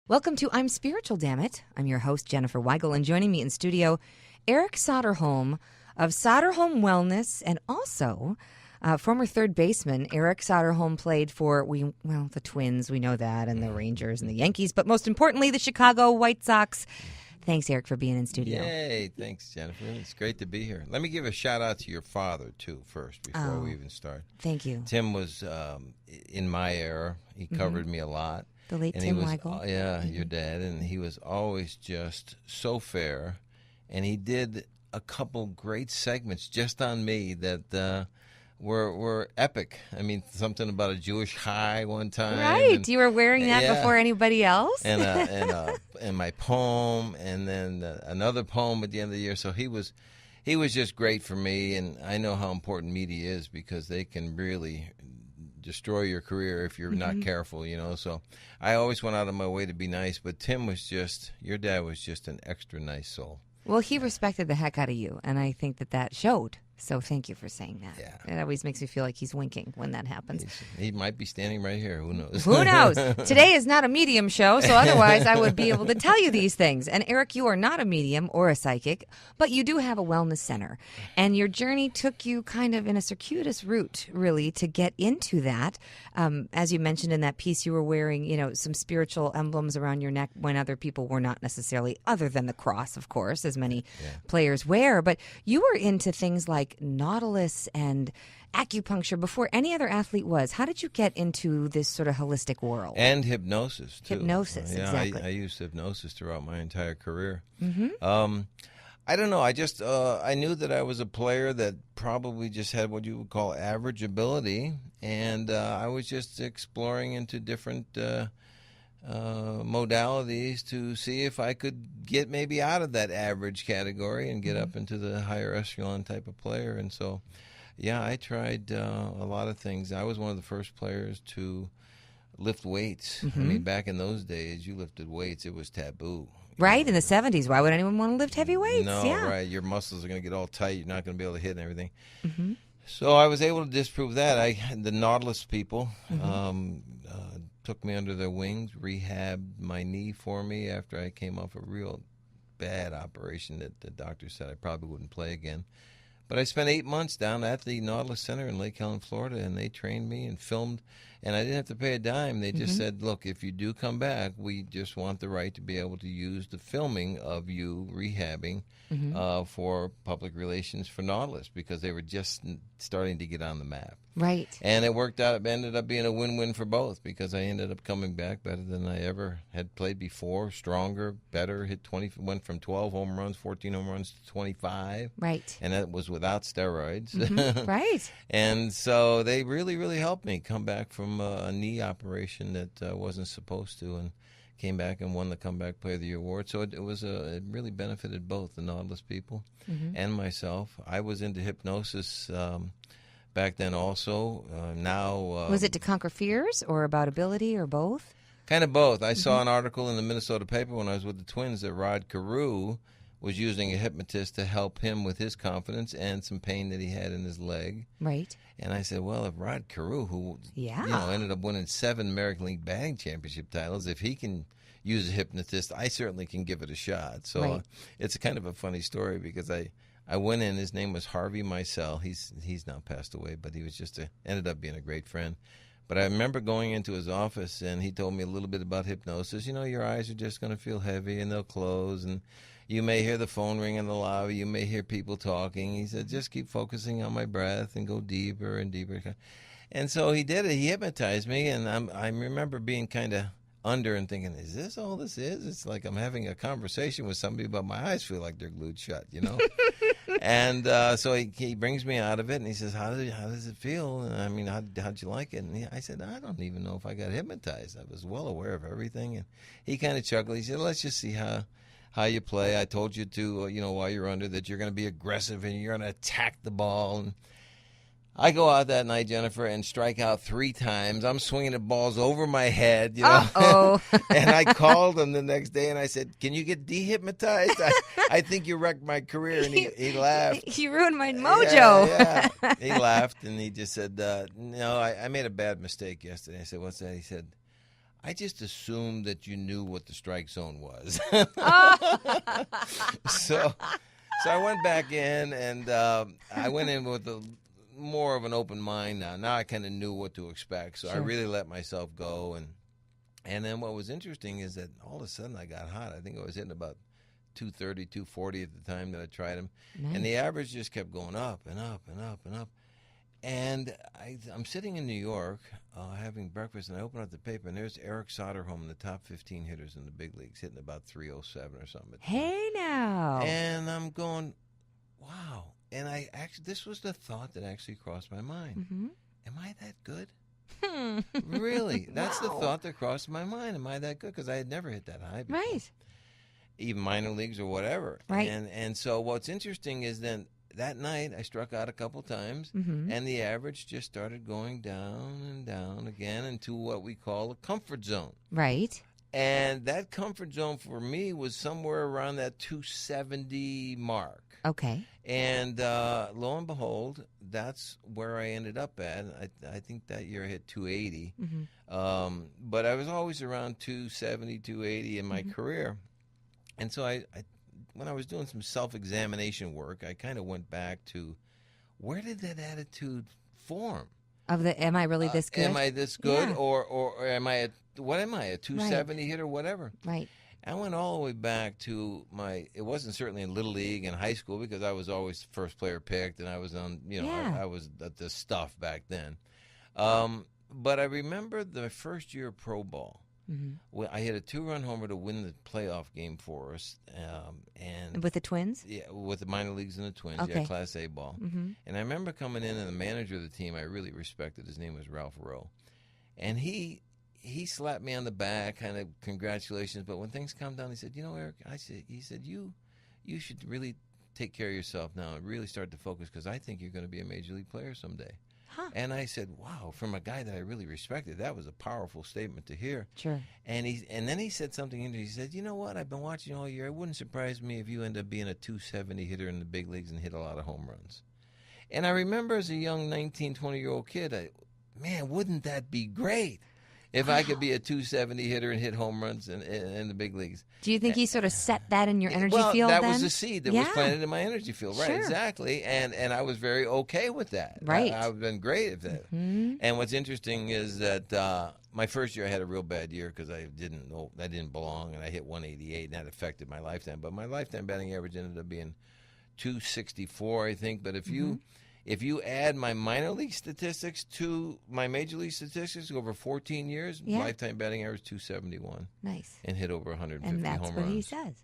Welcome to I'm Spiritual, Dammit. I'm your host, Jenniffer Weigel, and joining me in studio, Eric Soderholm of Soderholm Wellness, and also former third baseman. Eric Soderholm played for, the Twins, we know that, and the Rangers and the Yankees, but most importantly, the Chicago White Sox. Thanks, Eric, for being in studio. Yay, thanks, Jenniffer. It's great to be here. Let me give a shout-out to your father, too, first, before we even start. Thank you. Tim was in my era. He covered me a lot. The late And Tim he was, Weigel. your dad, and he was always just so fair. And he did a couple great segments just on me that were epic. I mean, something about a Jewish high one time. Right, and, you were wearing that before anybody else. And my poem, and then another poem at the end of the year. So he was just great for me, and I know how important media is because they can really destroy your career if you're not careful, So I always went out of my way to be nice, but Tim was your dad was just an extra nice soul. Well, he respected the heck out of you, and I think that showed. So thank you for saying that. Yeah. It always makes me feel like he's winking when that happens. He might be standing right here. Who knows? Who knows? Today is not a medium show, so otherwise I would be able to tell you these things. And Eric, you are not a medium or a psychic, but you do have a wellness center. And your journey took you kind of in a circuitous route, really, to get into that. As you mentioned in that piece, you were wearing, some spiritual emblems around your neck when other people were not necessarily, other than the cross, of course, as many players wear. But you were into things like Nautilus and acupuncture before any other athlete was. How did you get into this sort of holistic world? And hypnosis, too. Hypnosis, exactly. I used hypnosis throughout my entire career. I don't know. I just I knew that I was a player that probably just had what you would call average ability, and I was just exploring into different modalities to see if I could get maybe out of that average category and get up into the higher echelon type of player. And so, I tried a lot of things. I was one of the first players to lift weights. I mean, back in those days, you lifted weights, it was taboo. Right, in the 70s. Why would anyone want to lift heavy weights? No, right. Your muscles are going to get all tight. You're not going to be able to hit and everything. So I was able to disprove that. The Nautilus people took me under their wings, rehabbed my knee for me after I came off a real bad operation that the doctor said I probably wouldn't play again. But I spent 8 months down at the Nautilus Center in Lake Helen, Florida, and they trained me and filmed, and I didn't have to pay a dime. They just said, look, if you do come back, we just want the right to be able to use the filming of you rehabbing for public relations for Nautilus because they were just starting to get on the map. Right. And it worked out. It ended up being a win-win for both because I ended up coming back better than I ever had played before, stronger, better, went from 12 home runs, 14 home runs to 25. Right. And that was without steroids. Right. And so they really, really helped me come back from a knee operation that wasn't supposed to, and came back and won the Comeback Player of the Year award. So it really benefited both the Nautilus people and myself. I was into hypnosis back then also. Now was it to conquer fears or about ability or both? Kind of both. I saw an article in the Minnesota paper when I was with the Twins that Rod Carew was using a hypnotist to help him with his confidence and some pain that he had in his leg. Right. And I said, well, if Rod Carew, who ended up winning 7 American League batting championship titles, if he can use a hypnotist, I certainly can give it a shot. So it's kind of a funny story because I went in. His name was Harvey Meisel. He's now passed away, but he was ended up being a great friend. But I remember going into his office, and he told me a little bit about hypnosis. Your eyes are just going to feel heavy, and they'll close, and you may hear the phone ring in the lobby. You may hear people talking. He said, just keep focusing on my breath and go deeper and deeper. And so he did it. He hypnotized me, and I remember being kind of under and thinking, is this all this is? It's like I'm having a conversation with somebody, but my eyes feel like they're glued shut, And so he brings me out of it, and he says, how does it feel? And I mean, how'd you like it? And I said, I don't even know if I got hypnotized. I was well aware of everything. And he kind of chuckled. He said, let's just see how you play. I told you to, while you're under, that you're going to be aggressive and you're going to attack the ball. And I go out that night, Jenniffer, and strike out 3 times. I'm swinging the balls over my head, Uh-oh. And I called him the next day, and I said, can you get dehypnotized? I think you wrecked my career. And he laughed. He ruined my mojo. Yeah. He laughed, and he just said, no, I made a bad mistake yesterday. I said, what's that? He said, I just assumed that you knew what the strike zone was. So I went back in, and I went in with more of an open mind now. Now I kind of knew what to expect, so I really let myself go. And then what was interesting is that all of a sudden I got hot. I think I was hitting about 230, 240 at the time that I tried them. Nice. And the average just kept going up and up and up and up. And I'm sitting in New York having breakfast, and I open up the paper, and there's Eric Soderholm, the top 15 hitters in the big leagues, hitting about 307 or something. Hey, now. And I'm going, wow. And this was the thought that actually crossed my mind. Mm-hmm. Am I that good? Really? That's the thought that crossed my mind. Am I that good? Because I had never hit that high before. Right. Even minor leagues or whatever. Right. And so what's interesting is then that night I struck out a couple times, and the average just started going down and down again into what we call a comfort zone. Right. And that comfort zone for me was somewhere around that 270 mark. Okay. And lo and behold, that's where I ended up at. I think that year I hit 280. But I was always around 270, 280 in my career. And so when I was doing some self-examination work, I kind of went back to, where did that attitude form? Am I really this good? Am I this good? Yeah. Or am I what am I, a 270 hitter, whatever? Right. I went all the way back to it wasn't certainly in Little League and high school, because I was always the first player picked, and I was on, I was at the stuff back then. But I remember the first year of pro ball. Well, I hit a 2-run homer to win the playoff game for us. And with the Twins? Yeah, with the minor leagues and the Twins, Class A ball. And I remember coming in, and the manager of the team I really respected, his name was Ralph Rowe. And he slapped me on the back, kind of congratulations. But when things calmed down, he said, Eric, he said, you should really take care of yourself now and really start to focus, because I think you're going to be a major league player someday. Huh. And I said, wow, from a guy that I really respected, that was a powerful statement to hear. Sure. And then he said something interesting. He said, you know what, I've been watching you all year. It wouldn't surprise me if you end up being a 270 hitter in the big leagues and hit a lot of home runs. And I remember as a young 19, 20-year-old kid, man, wouldn't that be great if I could be a 270 hitter and hit home runs in the big leagues? Do you think he sort of set that in your energy field that then? was the seed that was planted in my energy field. Right, exactly. And I was very okay with that. Right. I've been great at that. And what's interesting is that my first year I had a real bad year because I didn't belong, and I hit 188, and that affected my lifetime. But my lifetime batting average ended up being 264, I think. But if you add my minor league statistics to my major league statistics over 14 years, lifetime batting average 271. Nice. And hit over 150 home runs. And that's what he says.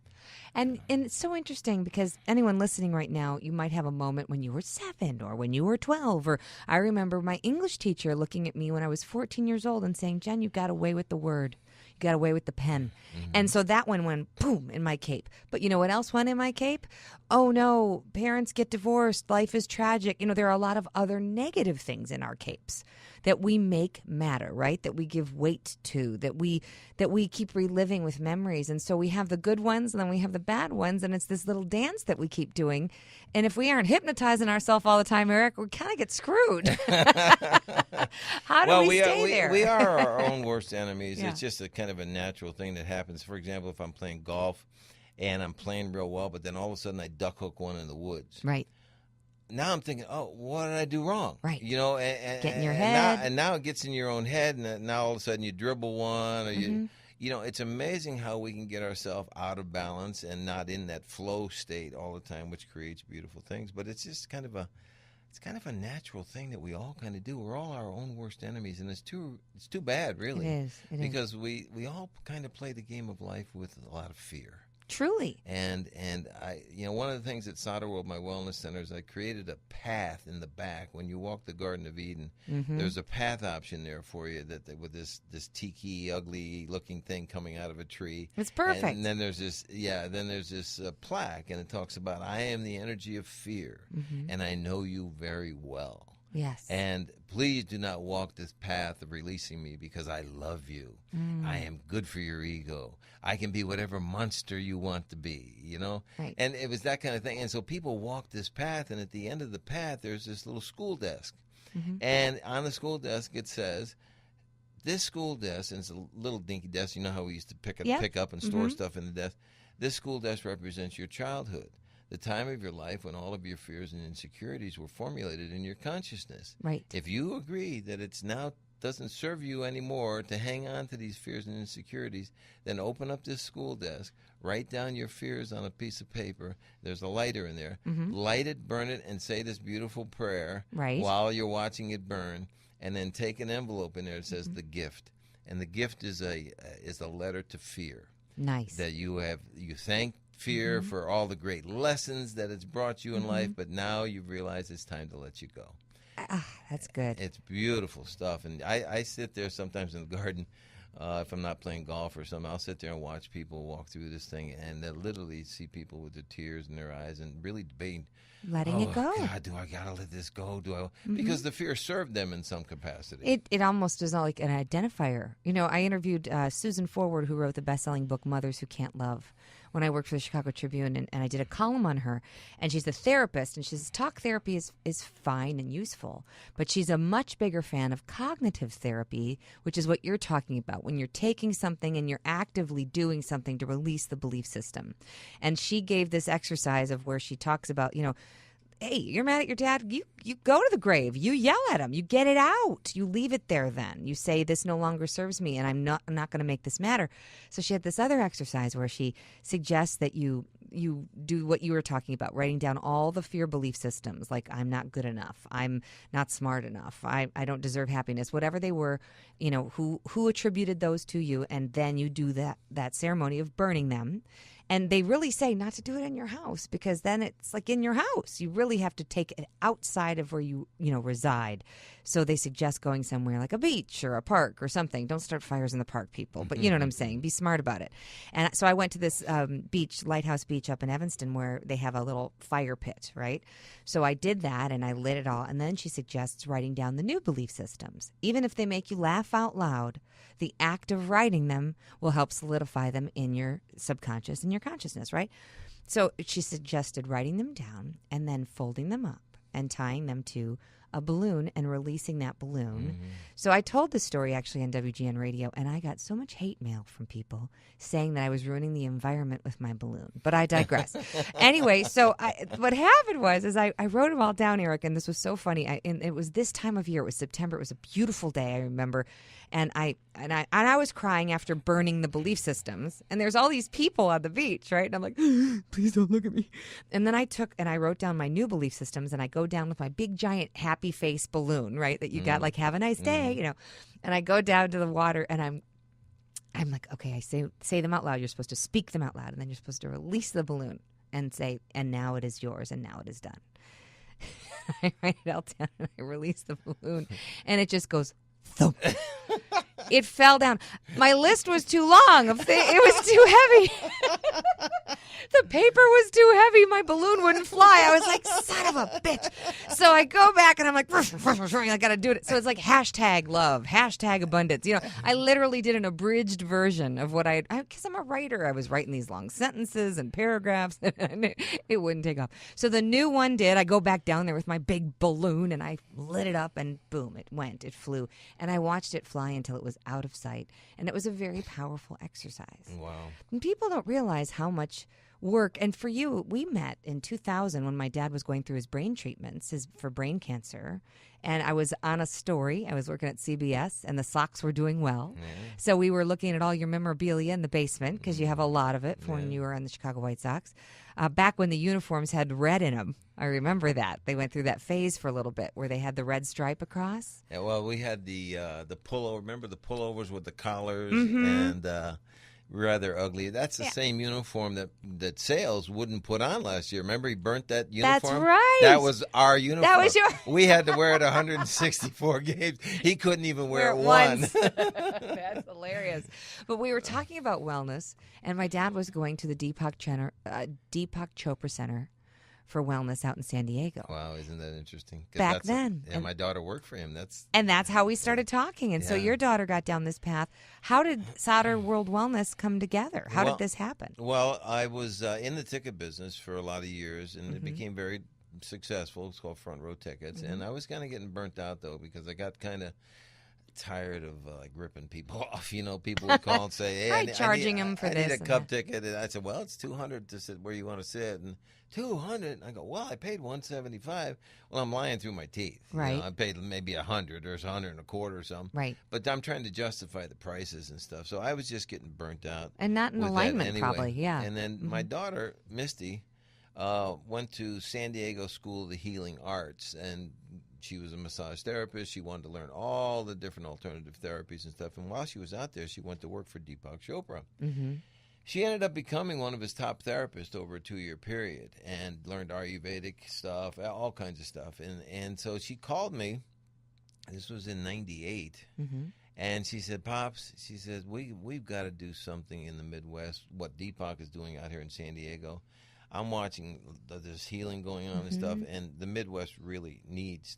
And Yeah. and it's so interesting because anyone listening right now, you might have a moment when you were 7 or when you were 12. Or I remember my English teacher looking at me when I was 14 years old and saying, "Jen, you got away with the word. You got away with the pen." And so that one went boom in my cape. But you know what else went in my cape? Oh no, parents get divorced. Life is tragic. You know, there are a lot of other negative things in our capes that we make matter, right? That we give weight to, that we keep reliving with memories. And so we have the good ones and then we have the bad ones, and it's this little dance that we keep doing. And if we aren't hypnotizing ourselves all the time, Eric, we kind of get screwed. How do we stay there? We are our own worst enemies. Yeah. It's just a kind of a natural thing that happens. For example, if I'm playing golf and I'm playing real well, but then all of a sudden I duck hook one in the woods. Right. Now I'm thinking, oh, what did I do wrong? Right. You know, get in your head. And now it gets in your own head, and now all of a sudden you dribble one, or you know, it's amazing how we can get ourselves out of balance and not in that flow state all the time, which creates beautiful things. But it's just kind of a natural thing that we all kind of do. We're all our own worst enemies, and it's too bad, really. It is. Because we all kind of play the game of life with a lot of fear. Truly. And I, you know, one of the things at Soderworld, my wellness center, is I created a path in the back. When you walk the Garden of Eden, there's a path option there for you that with this tiki, ugly looking thing coming out of a tree. It's perfect. And then there's this plaque, and it talks about, I am the energy of fear, and I know you very well. Yes. And please do not walk this path of releasing me, because I love you. I am good for your ego. I can be whatever monster you want to be, you know? Right. And it was that kind of thing. And so people walk this path, and at the end of the path, there's this little school desk. And on the school desk, it says, this school desk, and it's a little dinky desk. You know how we used to pick up and store stuff in the desk? This school desk represents your childhood, the time of your life when all of your fears and insecurities were formulated in your consciousness. Right. If you agree that it's now doesn't serve you anymore to hang on to these fears and insecurities, then open up this school desk, write down your fears on a piece of paper. There's a lighter in there. Light it, burn it, and say this beautiful prayer while you're watching it burn. And then take an envelope in there that says the gift. And the gift is a letter to fear. Nice. That you thank fear for all the great lessons that it's brought you in life, but now you realize it's time to let you go. That's good. It's beautiful stuff. And I sit there sometimes in the garden, if I'm not playing golf or something, I'll sit there and watch people walk through this thing, and they'll literally see people with their tears in their eyes and really debating, letting it go. God, do I gotta let this go? Because the fear served them in some capacity. It almost is like an identifier. You know, I interviewed Susan Forward, who wrote the best-selling book Mothers Who Can't Love, when I worked for the Chicago Tribune, and I did a column on her. And she's a therapist, and she says talk therapy is fine and useful, but she's a much bigger fan of cognitive therapy, which is what you're talking about, when you're taking something and you're actively doing something to release the belief system. And she gave this exercise of where she talks about, you know, hey, you're mad at your dad, you go to the grave, you yell at him, you get it out, you leave it there then. You say, this no longer serves me, and I'm not going to make this matter. So she had this other exercise where she suggests that you do what you were talking about, writing down all the fear belief systems, like I'm not good enough, I'm not smart enough, I don't deserve happiness, whatever they were, you know, who attributed those to you, and then you do that ceremony of burning them. And they really say not to do it in your house, because then it's like in your house. You really have to take it outside of where you reside. So they suggest going somewhere like a beach or a park or something. Don't start fires in the park, people. But you know what I'm saying. Be smart about it. And so I went to this beach, Lighthouse Beach up in Evanston, where they have a little fire pit, right? So I did that, and I lit it all. And then she suggests writing down the new belief systems. Even if they make you laugh out loud, the act of writing them will help solidify them in your subconscious and your consciousness, right? So she suggested writing them down and then folding them up and tying them to a balloon and releasing that balloon. So I told this story actually on WGN Radio, and I got so much hate mail from people saying that I was ruining the environment with my balloon. But I digress. Anyway, so what happened was I wrote them all down, Eric, and this was so funny. And it was this time of year. It was September. It was a beautiful day, I remember. And I was crying after burning the belief systems. And there's all these people on the beach, right? And I'm like, please don't look at me. And then I wrote down my new belief systems, and I go down with my big giant happy face balloon, right? That you got like, have a nice day, you know. And I go down to the water, and I'm like, okay, I say them out loud. You're supposed to speak them out loud, and then you're supposed to release the balloon and say, and now it is yours, and now it is done. I write it all down, and I release the balloon, and it just goes thump. It fell down. My list was too long. It was too heavy. The paper was too heavy. My balloon wouldn't fly. I was like, son of a bitch. So I go back, and I'm like, I got to do it. So it's like hashtag love, hashtag abundance. You know, I literally did an abridged version of what because I'm a writer. I was writing these long sentences and paragraphs, and it wouldn't take off. So the new one did. I go back down there with my big balloon, and I lit it up, and boom, it flew. And I watched it fly until it was out of sight. And it was a very powerful exercise. Wow. And people don't realize how much work. And for you, we met in 2000 when my dad was going through his brain treatments for brain cancer. And I was on a story. I was working at CBS, and the Sox were doing well. Yeah. So we were looking at all your memorabilia in the basement, because you have a lot of it from when you were on the Chicago White Sox. Back when the uniforms had red in them. I remember that. They went through that phase for a little bit where they had the red stripe across. Yeah, well, we had the pullover. Remember the pullovers with the collars and rather ugly. That's the same uniform that Sales wouldn't put on last year. Remember, he burnt that uniform? That's right. That was our uniform. That was your. We had to wear it 164 games. He couldn't even wear it once. That's hilarious. But we were talking about wellness, and my dad was going to the Deepak Chopra Center for wellness out in San Diego. Wow, isn't that interesting? Back then. My daughter worked for him. That's how we started talking. And so your daughter got down this path. How did Soderworld Wellness come together? How did this happen? Well, I was in the ticket business for a lot of years, and it became very successful. It's called front row tickets. And I was kind of getting burnt out, though, because I got kind of tired of ripping people off. People would call and say, "Hey, charging them for this. I need a cup ticket." And I said, "Well, it's $200 to sit where you want to sit." And $200. I go, "Well, I paid $175." Well, I'm lying through my teeth. Right. I paid maybe $100 or $125 or something. Right. But I'm trying to justify the prices and stuff. So I was just getting burnt out. And not in alignment, anyway. probably. Yeah. And then my daughter, Misty, went to San Diego School of the Healing Arts, and she was a massage therapist. She wanted to learn all the different alternative therapies and stuff. And while she was out there, she went to work for Deepak Chopra. Mm-hmm. She ended up becoming one of his top therapists over a 2-year period and learned Ayurvedic stuff, all kinds of stuff. And so she called me. This was in 98. Mm-hmm. And she said, "Pops," she said, we've got to do something in the Midwest, what Deepak is doing out here in San Diego. I'm watching this healing going on and stuff, and the Midwest really needs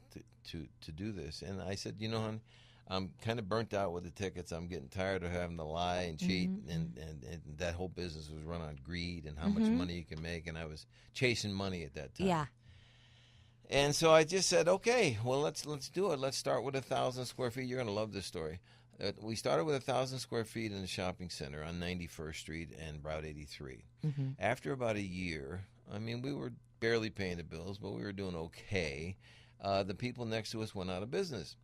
to do this. And I said, "Hon, I'm kind of burnt out with the tickets. I'm getting tired of having to lie and cheat, and that whole business was run on greed and how much money you can make, and I was chasing money at that time." Yeah. And so I just said, "Okay, well, let's do it. Let's start with 1,000 square feet. You're going to love this story." We started with 1,000 square feet in the shopping center on 91st Street and Route 83. Mm-hmm. After about a year, we were barely paying the bills, but we were doing okay. The people next to us went out of business.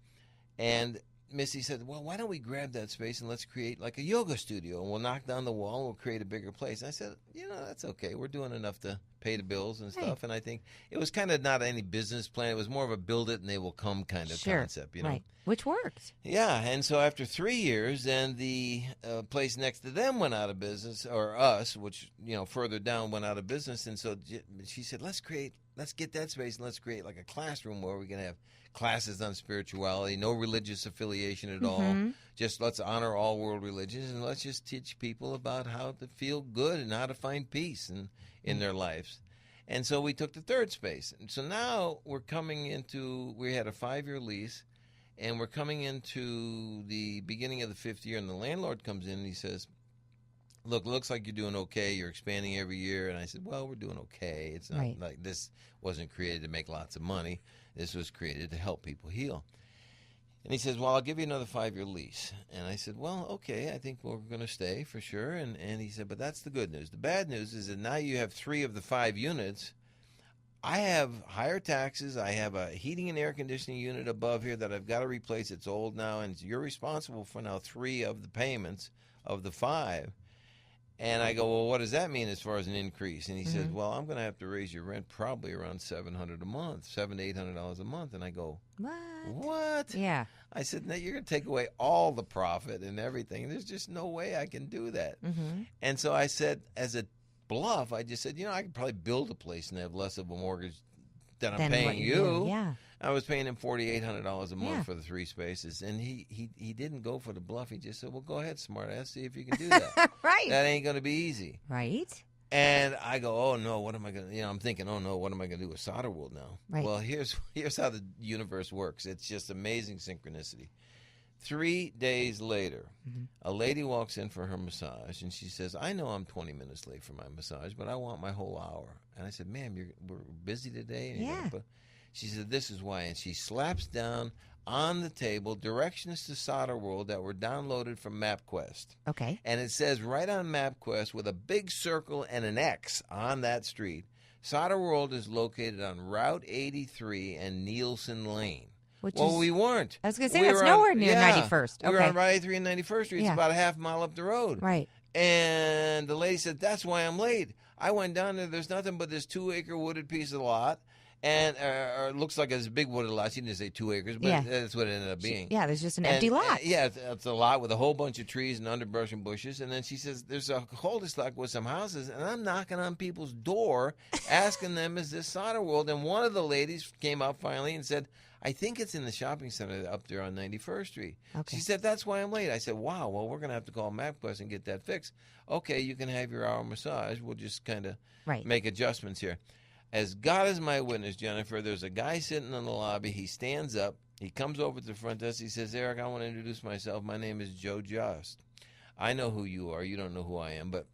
And Missy said, "Well, why don't we grab that space and let's create like a yoga studio, and we'll knock down the wall and we'll create a bigger place." And I said, "That's okay. We're doing enough to pay the bills and stuff." Right. And I think it was kind of not any business plan. It was more of a build it and they will come kind of concept, Right. Which worked. Yeah. And so after 3 years, then the place next to them went out of business, or us, which, further down went out of business. And so she said, let's get that space and let's create like a classroom where we can have classes on spirituality, no religious affiliation at all. Just let's honor all world religions, and let's just teach people about how to feel good and how to find peace in their lives. And so we took the third space. And so now we had a 5-year lease, and we're coming into the beginning of the 5th year, and the landlord comes in and he says, "Look, looks like you're doing okay. You're expanding every year." And I said, "Well, we're doing okay. It's not like this wasn't created to make lots of money. This was created to help people heal." And he says, "Well, I'll give you another 5-year lease." And I said, "Well, okay, I think we're going to stay for sure." And he said, "But that's the good news. The bad news is that now you have 3 of the 5 units. I have higher taxes. I have a heating and air conditioning unit above here that I've got to replace. It's old now, and you're responsible for now 3 of the payments of the 5. And I go, "Well, what does that mean as far as an increase?" And he says, "Well, I'm going to have to raise your rent probably around $700 a month, $700 to $800 a month." And I go, What? Yeah. I said, "No, you're going to take away all the profit and everything. There's just no way I can do that." And so I said, as a bluff, I just said, I could probably build a place and have less of a mortgage than I'm paying you. Yeah. I was paying him $4,800 a month for the 3 spaces, and he didn't go for the bluff. He just said, "Well, go ahead, smartass, see if you can do that." Right. That ain't going to be easy. Right. And I go, "Oh no, what am I going to?" I'm thinking, "Oh no, what am I going to do with Soderworld now?" Right. Well, here's how the universe works. It's just amazing synchronicity. 3 days later, a lady walks in for her massage, and she says, "I know I'm 20 minutes late for my massage, but I want my whole hour." And I said, "Ma'am, we're busy today." And she said, "This is why." And she slaps down on the table directions to Soderworld that were downloaded from MapQuest. Okay. And it says right on MapQuest with a big circle and an X on that street, Soderworld is located on Route 83 and Nielsen Lane. We weren't. I was going to say, that's nowhere near 91st. Okay. We were on Route 83 and 91st Street. It's about a half mile up the road. Right. And the lady said, "That's why I'm late. I went down there. There's nothing but this 2-acre wooded piece of lot. And it looks like it's a big wooded lot." She didn't say 2 acres, but that's what it ended up being. There's just an empty lot. It's a lot with a whole bunch of trees and underbrush and bushes. And then she says, "There's a cul-de-sac with some houses, and I'm knocking on people's door asking them, is this Soderworld?" And one of the ladies came up finally and said, "I think it's in the shopping center up there on 91st Street. Okay. She said, "That's why I'm late." I said, "Wow, well, we're going to have to call MapQuest and get that fixed." "Okay, you can have your hour massage. We'll just kind of make adjustments here." As God is my witness, Jenniffer, there's a guy sitting in the lobby. He stands up. He comes over to the front desk. He says, "Eric, I want to introduce myself. My name is Joe Just. I know who you are. You don't know who I am, but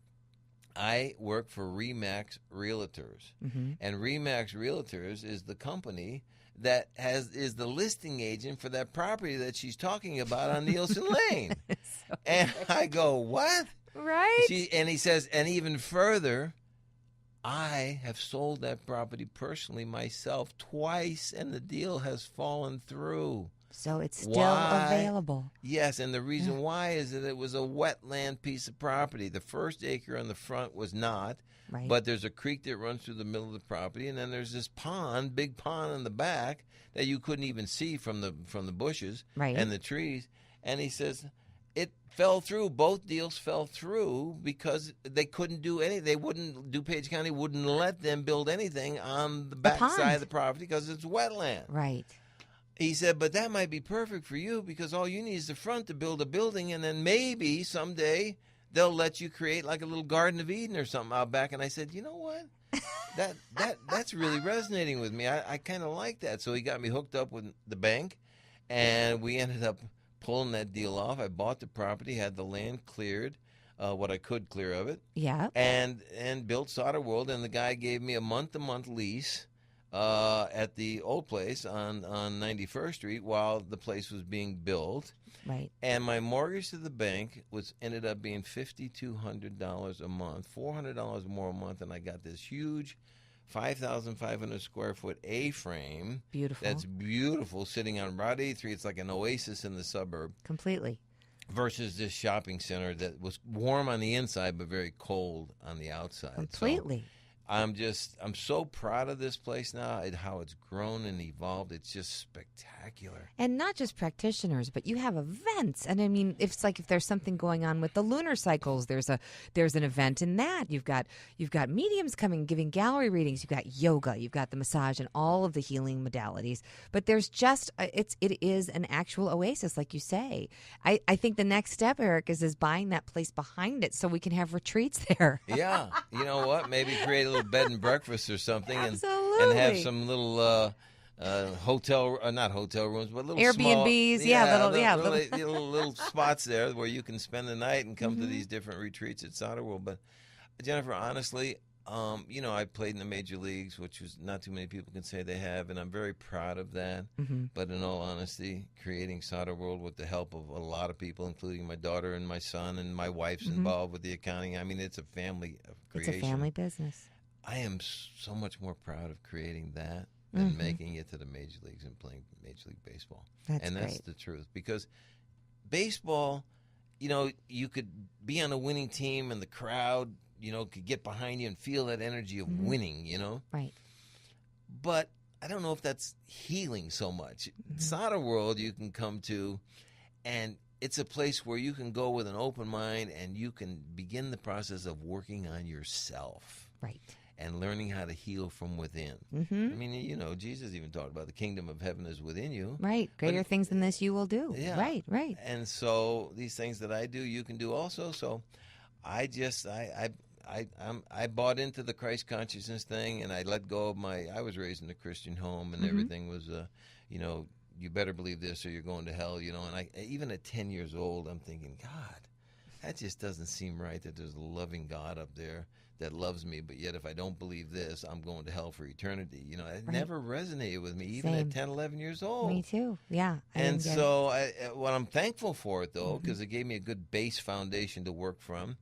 I work for Remax Realtors." And Remax Realtors is the company that is the listing agent for that property that she's talking about on Nielsen Lane. So and I go, what? Right. And he says, and even further, I have sold that property personally myself twice, and the deal has fallen through. So it's still available. Yes, and the reason why is that it was a wetland piece of property. The first acre on the front was not, but there's a creek that runs through the middle of the property, and then there's this pond, big pond in the back that you couldn't even see from the bushes and the trees. And he says it fell through. Both deals fell through because they couldn't do anything. They wouldn't. DuPage County wouldn't let them build anything on the back side of the property because it's wetland. Right. He said, but that might be perfect for you because all you need is the front to build a building, and then maybe someday they'll let you create like a little Garden of Eden or something out back. And I said, you know what? That's really resonating with me. I kind of like that. So he got me hooked up with the bank, and we ended up pulling that deal off. I bought the property, had the land cleared, what I could clear of it, and built Soderworld. And the guy gave me a month-to-month lease at the old place on 91st Street while the place was being built. Right. And my mortgage to the bank ended up being $5,200 a month, $400 more a month, and I got this huge 5,500 square foot A-frame. Beautiful. That's beautiful, sitting on Route 83. It's like an oasis in the suburb. Completely. Versus this shopping center that was warm on the inside but very cold on the outside. Completely. So I'm so proud of this place now, how it's grown and evolved. It's just spectacular. And not just practitioners, but you have events. And I mean, if there's something going on with the lunar cycles, there's an event in that. You've got mediums coming, giving gallery readings. You've got yoga, you've got the massage and all of the healing modalities. But there's just it is an actual oasis, like you say. I think the next step, Eric, is buying that place behind it so we can have retreats there. Yeah. You know what? Maybe create a little bed and breakfast or something, and have some little hotel, not hotel rooms, but little Airbnbs, small, little spots there where you can spend the night and come to these different retreats at Soderworld. But Jenniffer, honestly, I played in the major leagues, which was not too many people can say they have, and I'm very proud of that. But in all honesty, creating Soderworld with the help of a lot of people, including my daughter and my son, and my wife's involved with the accounting. I mean, it's a family of creation. It's a family business. I am so much more proud of creating that than making it to the major leagues and playing Major League Baseball. That's the truth. Because baseball, you could be on a winning team and the crowd, could get behind you and feel that energy of winning, Right. But I don't know if that's healing so much. Soderworld you can come to, and it's a place where you can go with an open mind and you can begin the process of working on yourself. Right. And learning how to heal from within. I mean, Jesus even talked about the kingdom of heaven is within you. Right. Greater things than this you will do. Yeah. Right. And so these things that I do, you can do also. So I bought into the Christ consciousness thing, and I let go of I was raised in a Christian home, and everything was, you better believe this or you're going to hell, And even at 10 years old, I'm thinking, God, that just doesn't seem right that there's a loving God up there that loves me, but yet if I don't believe this, I'm going to hell for eternity. It never resonated with me, even at 10, 11 years old. Me too, yeah. And so I'm thankful for it, though, because it gave me a good base foundation to work from.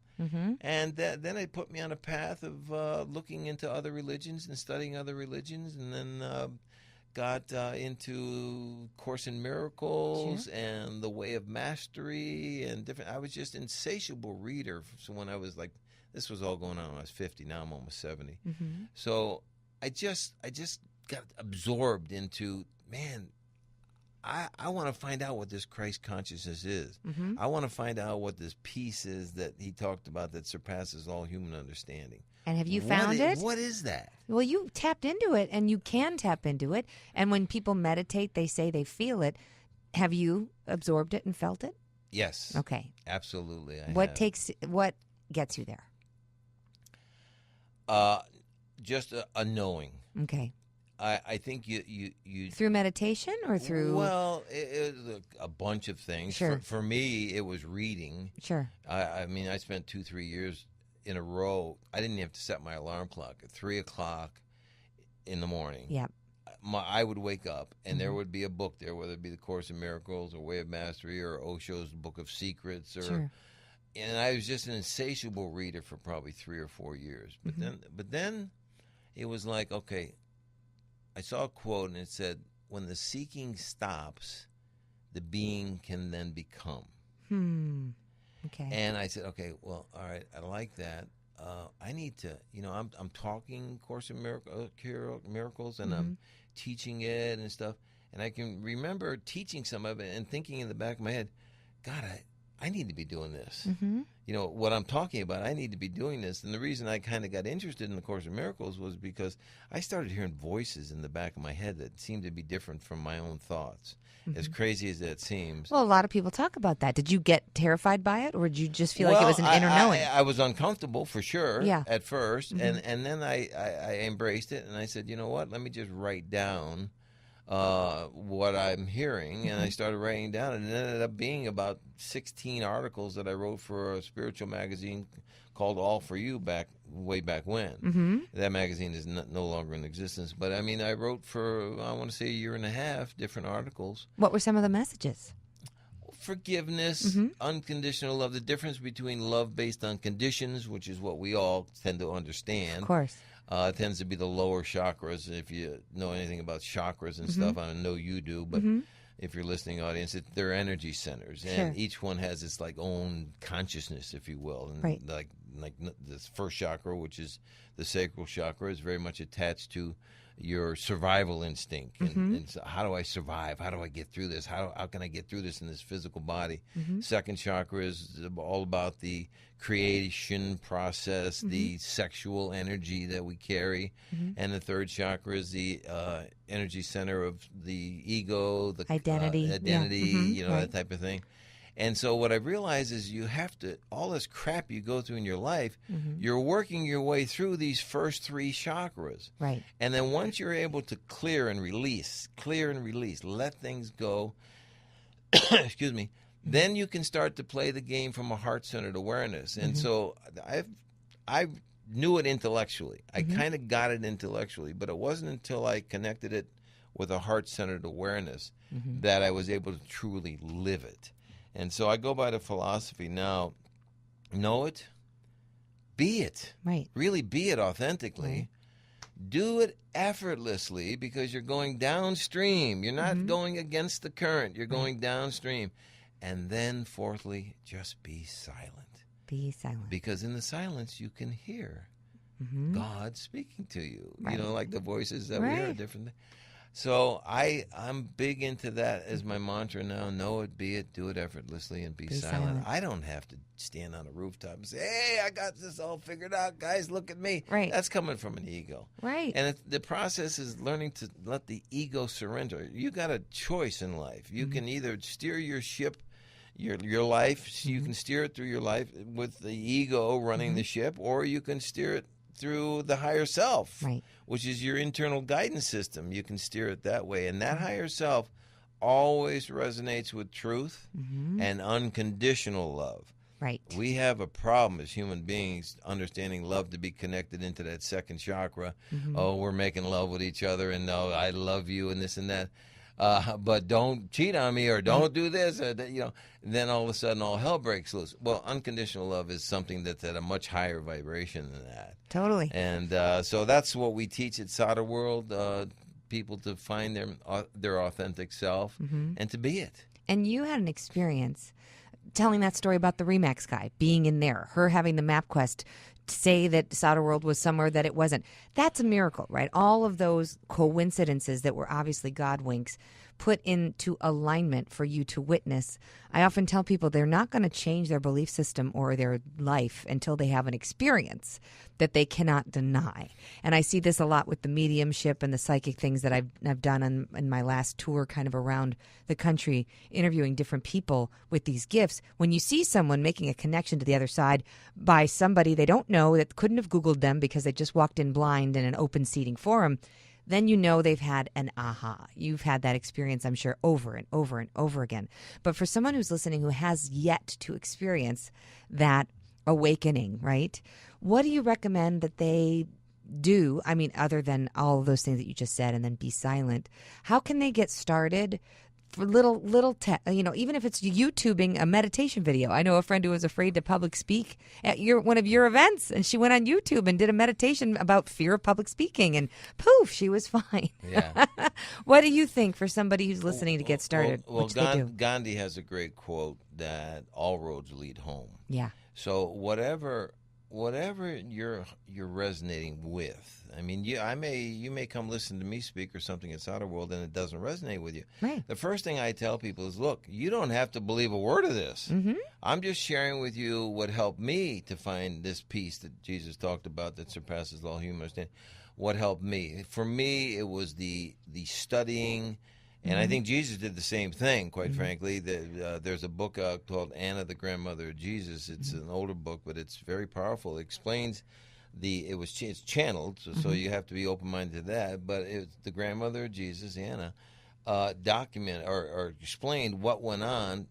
And then it put me on a path of looking into other religions and studying other religions, and then got into Course in Miracles and the Way of Mastery and different. I was just an insatiable reader. So when I was this was all going on when I was 50. Now I'm almost 70. So I just got absorbed into, man, I want to find out what this Christ consciousness is. I want to find out what this peace is that he talked about that surpasses all human understanding. And have you found it? What is that? Well, you tapped into it, and you can tap into it. And when people meditate, they say they feel it. Have you absorbed it and felt it? Yes. Okay. Absolutely. What gets you there? Just a knowing. Okay. I think you through meditation or through it was a bunch of things. Sure. For me, it was reading. Sure. I mean, I spent 2-3 years in a row. I didn't have to set my alarm clock at 3:00 in the morning. Yeah. I would wake up, and there would be a book there, whether it be the Course in Miracles or Way of Mastery or Osho's Book of Secrets, or and I was just an insatiable reader for probably 3 or 4 years. But then it was like, okay, I saw a quote, and it said, "When the seeking stops, the being can then become." Okay. And I said, okay, well, all right, I like that. I need to, I'm talking Course in Miracles, and I'm teaching it and stuff. And I can remember teaching some of it and thinking in the back of my head, God, I need to be doing this. What I'm talking about, I need to be doing this. And the reason I kind of got interested in the Course in Miracles was because I started hearing voices in the back of my head that seemed to be different from my own thoughts. As crazy as that seems. Well, a lot of people talk about that. Did you get terrified by it, or did you just feel like it was an inner knowing? I was uncomfortable for sure at first, and then I embraced it, and I said, you know what, let me just write down what I'm hearing, and I started writing down, and it ended up being about 16 articles that I wrote for a spiritual magazine called All For You way back when. That magazine is no longer in existence, but I mean, I wrote for, I want to say, 1.5 years, different articles. What were some of the messages? Forgiveness, unconditional love, the difference between love based on conditions, which is what we all tend to understand. Of course. It tends to be the lower chakras. If you know anything about chakras and stuff, I know you do, but if you're listening, audience, they're energy centers, and each one has its own consciousness, if you will. And like this first chakra, which is the sacral chakra, is very much attached to your survival instinct. And so how do I survive? How do I get through this? How can I get through this in this physical body? Second chakra is all about the creation process, the sexual energy that we carry. And the third chakra is the energy center of the ego, the identity, that type of thing. And so what I realized is you have to, all this crap you go through in your life, you're working your way through these first 3 chakras. Right. And then once you're able to clear and release, let things go, excuse me, then you can start to play the game from a heart-centered awareness. And so I knew it intellectually. I kind of got it intellectually, but it wasn't until I connected it with a heart-centered awareness that I was able to truly live it. And so I go by the philosophy now, know it, be it. Right. Really be it authentically. Right. Do it effortlessly because you're going downstream. You're not going against the current. You're going downstream. And then, fourthly, just be silent. Be silent. Because in the silence, you can hear God speaking to you. Right. Like the voices that we hear are different. So I'm big into that as my mantra now. Know it, be it, do it effortlessly, and be silent. I don't have to stand on a rooftop and say, hey, I got this all figured out. Guys, look at me. Right. That's coming from an ego. Right. And the process is learning to let the ego surrender. You got a choice in life. You can either steer your ship, your life, you can steer it through your life with the ego running the ship, or you can steer it through the higher self, which is your internal guidance system. You can steer it that way. And that higher self always resonates with truth and unconditional love. Right. We have a problem as human beings understanding love to be connected into that second chakra. Oh, we're making love with each other, and oh, I love you and this and that. But don't cheat on me, or don't do this, or then all of a sudden all hell breaks loose. Well, unconditional love is something that's at a much higher vibration than that. Totally. And so that's what we teach at Soderworld, people to find their authentic self and to be it. And you had an experience telling that story about the Remax guy being in there, her having the MapQuest say that Soderworld was somewhere that it wasn't. That's a miracle, right? All of those coincidences that were obviously God winks put into alignment for you to witness. I often tell people they're not going to change their belief system or their life until they have an experience that they cannot deny. And I see this a lot with the mediumship and the psychic things that I've done in my last tour kind of around the country, interviewing different people with these gifts. When you see someone making a connection to the other side by somebody they don't know that couldn't have Googled them because they just walked in blind in an open seating forum, then you know they've had an aha. You've had that experience, I'm sure, over and over and over again. But for someone who's listening who has yet to experience that awakening, right? What do you recommend that they do, I mean, other than all of those things that you just said and then be silent, how can they get started for even if it's YouTubing a meditation video? I know a friend who was afraid to public speak at one of your events, and she went on YouTube and did a meditation about fear of public speaking, and poof, she was fine. Yeah. What do you think for somebody who's listening to get started? Well, Gandhi has a great quote that all roads lead home. Yeah. So whatever you're resonating with. I mean, you may come listen to me speak or something at Soderworld and it doesn't resonate with you. Right. The first thing I tell people is, look, you don't have to believe a word of this. Mm-hmm. I'm just sharing with you what helped me to find this peace that Jesus talked about that surpasses all human understanding. What helped me? For me, it was the studying. And I think Jesus did the same thing, quite frankly. There's a book called Anna, the Grandmother of Jesus. It's an older book, but it's very powerful. It explains it's channeled, so you have to be open-minded to that. But it's the grandmother of Jesus, Anna, documented or explained what went on.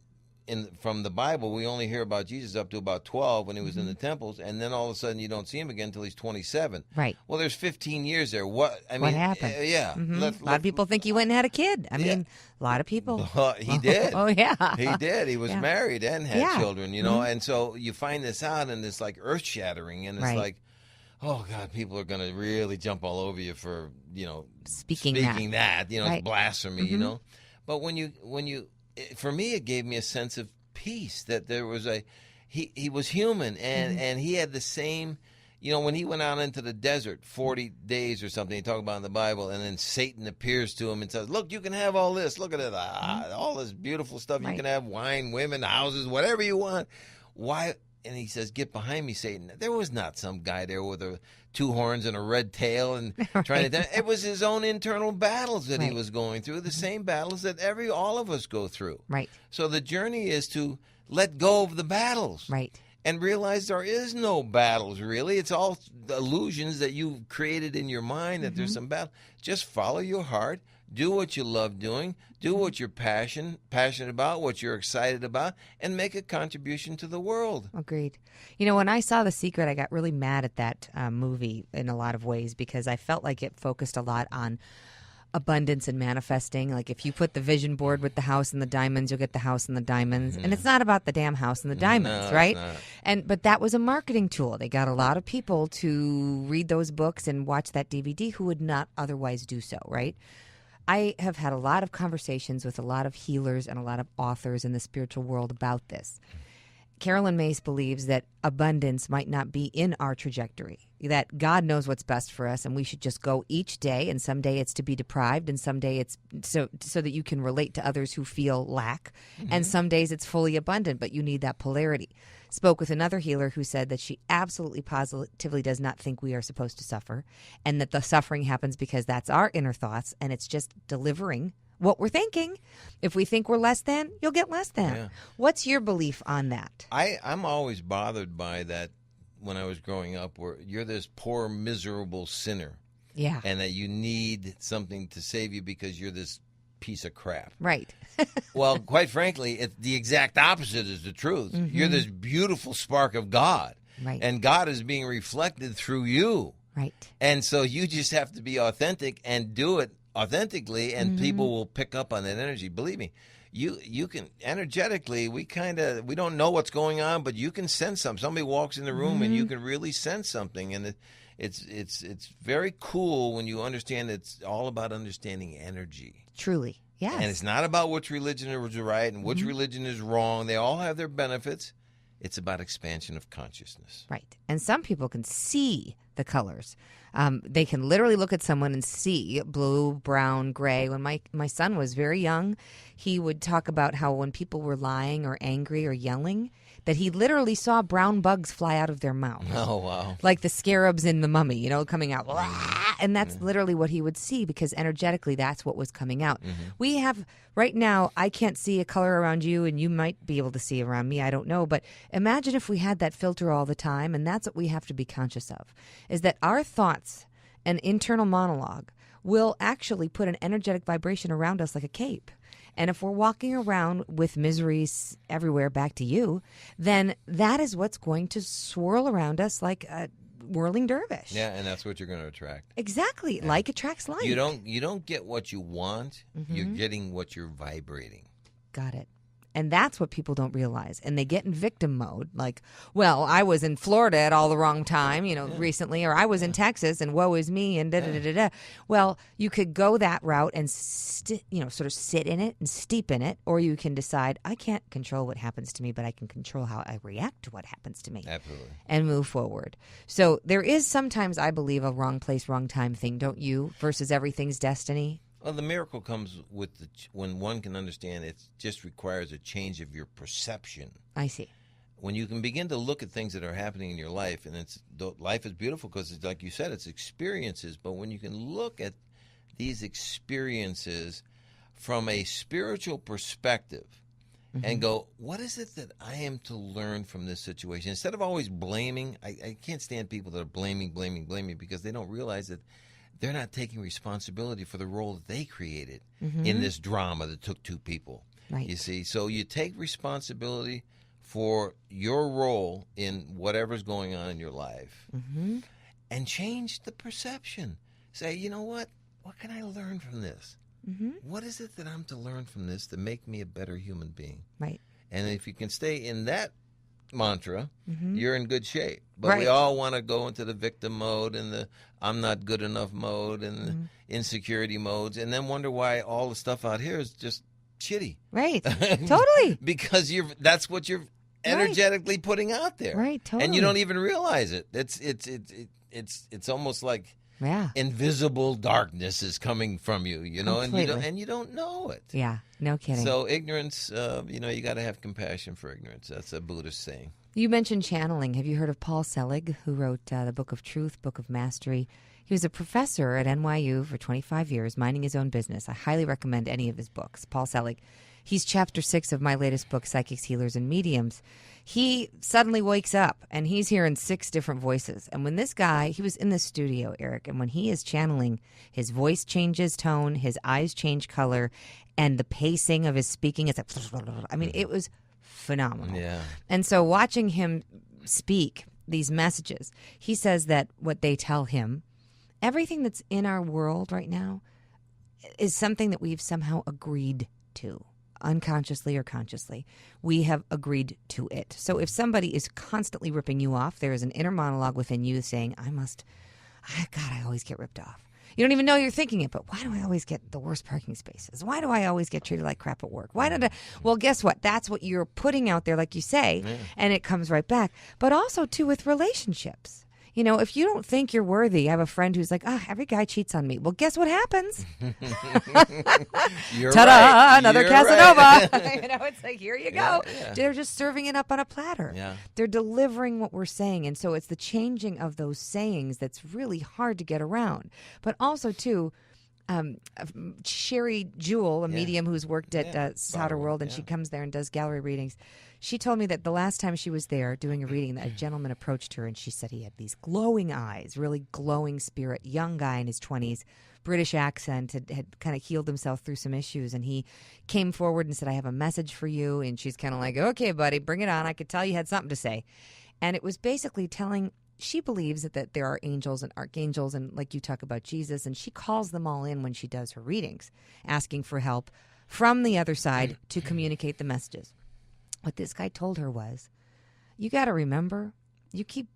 From the Bible, we only hear about Jesus up to about 12 when he was in the temples, and then all of a sudden you don't see him again until he's 27. Right. Well, there's 15 years there. What happened? Yeah. A lot of people think he went and had a kid. I mean, a lot of people. He did. Oh, yeah. He did. He was married and had children, and so you find this out, and it's like earth-shattering, and it's like, oh, God, people are going to really jump all over you for, speaking that. It's blasphemy, But when you for me, it gave me a sense of peace that there was he was human and he had the same, when he went out into the desert 40 days or something, he talked about in the Bible, and then Satan appears to him and says, look, you can have all this. Look at it. All this beautiful stuff. You can have wine, women, houses, whatever you want. Why? And he says, get behind me, Satan. There was not some guy there with two horns and a red tail and trying to. It was his own internal battles that he was going through, the same battles that all of us go through. Right. So the journey is to let go of the battles. Right. And realize there is no battles, really. It's all illusions that you've created in your mind that there's some battle. Just follow your heart. Do what you love doing. Do what you're passionate about, what you're excited about, and make a contribution to the world. Agreed. When I saw The Secret, I got really mad at that movie in a lot of ways because I felt like it focused a lot on abundance and manifesting. Like if you put the vision board with the house and the diamonds, you'll get the house and the diamonds. And it's not about the damn house and the diamonds, right? But that was a marketing tool. They got a lot of people to read those books and watch that DVD who would not otherwise do so, right? I have had a lot of conversations with a lot of healers and a lot of authors in the spiritual world about this. Carolyn Mace believes that abundance might not be in our trajectory, that God knows what's best for us, and we should just go each day, and someday it's to be deprived, and someday it's so that you can relate to others who feel lack, and some days it's fully abundant, but you need that polarity. Spoke with another healer who said that she absolutely positively does not think we are supposed to suffer, and that the suffering happens because that's our inner thoughts, and it's just delivering what we're thinking. If we think we're less than, you'll get less than. Yeah. What's your belief on that? I'm always bothered by that when I was growing up, where you're this poor, miserable sinner. Yeah. And that you need something to save you because you're this piece of crap. Right. Well, quite frankly, the exact opposite is the truth. You're this beautiful spark of God. Right. And God is being reflected through you. Right. And so you just have to be authentic and do it authentically, and people will pick up on that energy. Believe me, you can energetically. We don't know what's going on, but you can sense something. Somebody walks in the room, and you can really sense something, and it's very cool when you understand. It's all about understanding energy. Truly, yes. And it's not about which religion is right and which religion is wrong. They all have their benefits. It's about expansion of consciousness. Right. And some people can see the colors. They can literally look at someone and see blue, brown, gray. When my son was very young, he would talk about how when people were lying or angry or yelling, that he literally saw brown bugs fly out of their mouth. Oh, wow. Like the scarabs in The Mummy, coming out. And that's literally what he would see, because energetically that's what was coming out. We have, right now, I can't see a color around you, and you might be able to see around me. I don't know. But imagine if we had that filter all the time, and that's what we have to be conscious of, is that our thoughts and internal monologue will actually put an energetic vibration around us like a cape. And if we're walking around with miseries everywhere, back to you, then that is what's going to swirl around us like whirling dervish. Yeah, and that's what you're going to attract. Exactly. Yeah. Like attracts like. You don't get what you want. You're getting what you're vibrating. Got it. And that's what people don't realize. And they get in victim mode. Like, well, I was in Florida at all the wrong time, recently, or I was in Texas and woe is me and da-da-da-da-da. Well, you could go that route and, sort of sit in it and steep in it. Or you can decide, I can't control what happens to me, but I can control how I react to what happens to me. Absolutely. And move forward. So there is sometimes, I believe, a wrong place, wrong time thing, don't you? Versus everything's destiny. Well, the miracle comes with when one can understand it just requires a change of your perception. I see. When you can begin to look at things that are happening in your life, and life is beautiful because, like you said, it's experiences. But when you can look at these experiences from a spiritual perspective and go, what is it that I am to learn from this situation? Instead of always blaming, I can't stand people that are blaming because they don't realize that they're not taking responsibility for the role that they created in this drama that took two people. Right. You see, so you take responsibility for your role in whatever's going on in your life and change the perception. Say, you know what? What can I learn from this? What is it that I'm to learn from this to make me a better human being? Right. And if you can stay in that mantra, you're in good shape. But we all want to go into the victim mode and the I'm not good enough mode and the insecurity modes, and then wonder why all the stuff out here is just shitty. Right. Totally. Because that's what you're energetically putting out there. Right. Totally. And you don't even realize it. It's almost like invisible darkness is coming from you, and you don't know it. Yeah, no kidding. So ignorance, you got to have compassion for ignorance. That's a Buddhist saying. You mentioned channeling. Have you heard of Paul Selig, who wrote the Book of Truth, Book of Mastery? He was a professor at NYU for 25 years, minding his own business. I highly recommend any of his books. Paul Selig. He's chapter 6 of my latest book, Psychics, Healers, and Mediums. He suddenly wakes up, and he's hearing 6 different voices. And when this guy, he was in the studio, Eric, and when he is channeling, his voice changes tone, his eyes change color, and the pacing of his speaking is like, I mean, it was phenomenal. Yeah. And so watching him speak these messages, he says that what they tell him, everything that's in our world right now is something that we've somehow agreed to. Unconsciously or consciously, we have agreed to it. So if somebody is constantly ripping you off, there is an inner monologue within you saying, I always get ripped off. You don't even know you're thinking it, but why do I always get the worst parking spaces? Why do I always get treated like crap at work? Well, guess what? That's what you're putting out there, like you say, and it comes right back. But also, too, with relationships. If you don't think you're worthy, I have a friend who's like, every guy cheats on me. Well, guess what happens? You're Ta-da! right. Another You're Casanova. Right. It's like, here you go. Yeah. They're just serving it up on a platter. Yeah. They're delivering what we're saying. And so it's the changing of those sayings that's really hard to get around. But also, too, Sherry Jewell, a medium who's worked at Soderworld, and she comes there and does gallery readings. She told me that the last time she was there doing a reading, that a gentleman approached her, and she said he had these glowing eyes, really glowing spirit, young guy in his 20s, British accent, had kind of healed himself through some issues, and he came forward and said, I have a message for you, and she's kind of like, okay, buddy, bring it on. I could tell you had something to say. And it was basically telling, she believes that there are angels and archangels, and like you talk about Jesus, and she calls them all in when she does her readings, asking for help from the other side to communicate the messages. What this guy told her was, you got to remember, you keep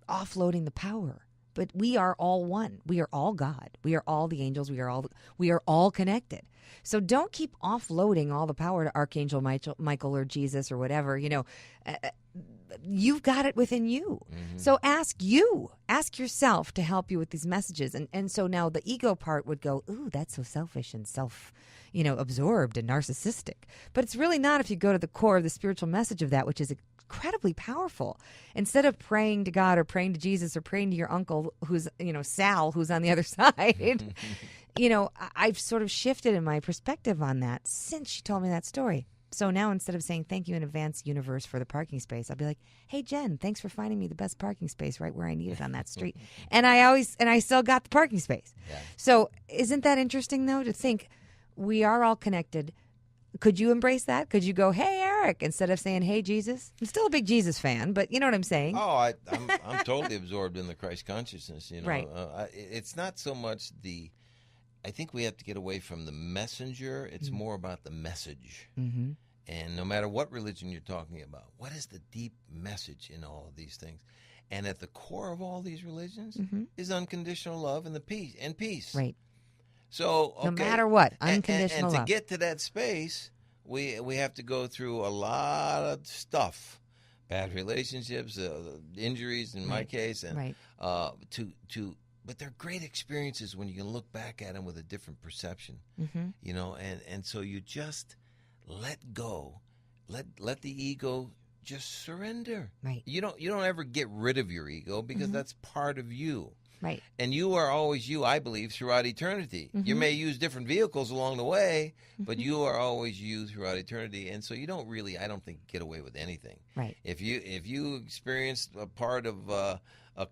offloading the power, but we are all one. We are all God. We are all the angels. We are all connected. So don't keep offloading all the power to Archangel Michael or Jesus or whatever. You've got it within you. Mm-hmm. So ask yourself to help you with these messages. And so now the ego part would go, ooh, that's so selfish and absorbed and narcissistic. But it's really not if you go to the core of the spiritual message of that, which is incredibly powerful. Instead of praying to God or praying to Jesus or praying to your uncle who's, Sal, who's on the other side, I've sort of shifted in my perspective on that since she told me that story. So now instead of saying thank you in advance, universe, for the parking space, I'll be like, hey, Jen, thanks for finding me the best parking space right where I need it on that street. And I still got the parking space. Yeah. So isn't that interesting, though, to think we are all connected? Could you embrace that? Could you go, hey, Eric, Eric instead of saying, hey, Jesus. I'm still a big Jesus fan, but you know what I'm saying. Oh, I'm totally absorbed in the Christ consciousness. Right. It's not so much I think we have to get away from the messenger. It's more about the message. Mm-hmm. And no matter what religion you're talking about, what is the deep message in all of these things? And at the core of all these religions is unconditional love and peace. Right. So no matter what, unconditional and love. to get to that space, we have to go through a lot of stuff, bad relationships, injuries in my case, and but they're great experiences when you can look back at them with a different perception, and so you just let go, let the ego just surrender. Right. You don't ever get rid of your ego because that's part of you. Right. And you are always you, I believe, throughout eternity. You may use different vehicles along the way, but you are always you throughout eternity. And so you don't really, I don't think, get away with anything. Right. If you experience a part of a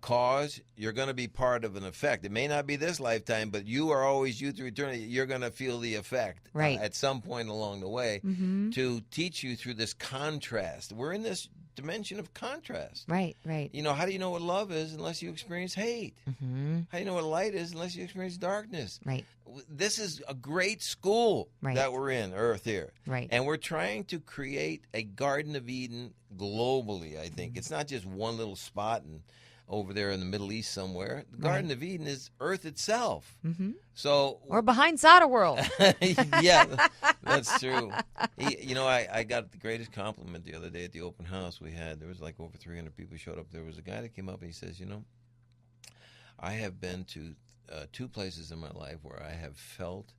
cause, you're going to be part of an effect. It may not be this lifetime, but you are always you through eternity. You're going to feel the effect at some point along the way to teach you through this contrast. We're in this dimension of contrast. Right. How do you know what love is unless you experience hate? How do you know what light is unless you experience darkness? Right. This is a great school that we're in, Earth here. Right. And we're trying to create a Garden of Eden globally, I think. It's not just one little spot over there in the Middle East somewhere. The Garden of Eden is Earth itself. So or behind Soderworld. Yeah, that's true. I got the greatest compliment the other day at the open house we had. There was like over 300 people showed up. There was a guy that came up and he says, I have been to 2 places in my life where I have felt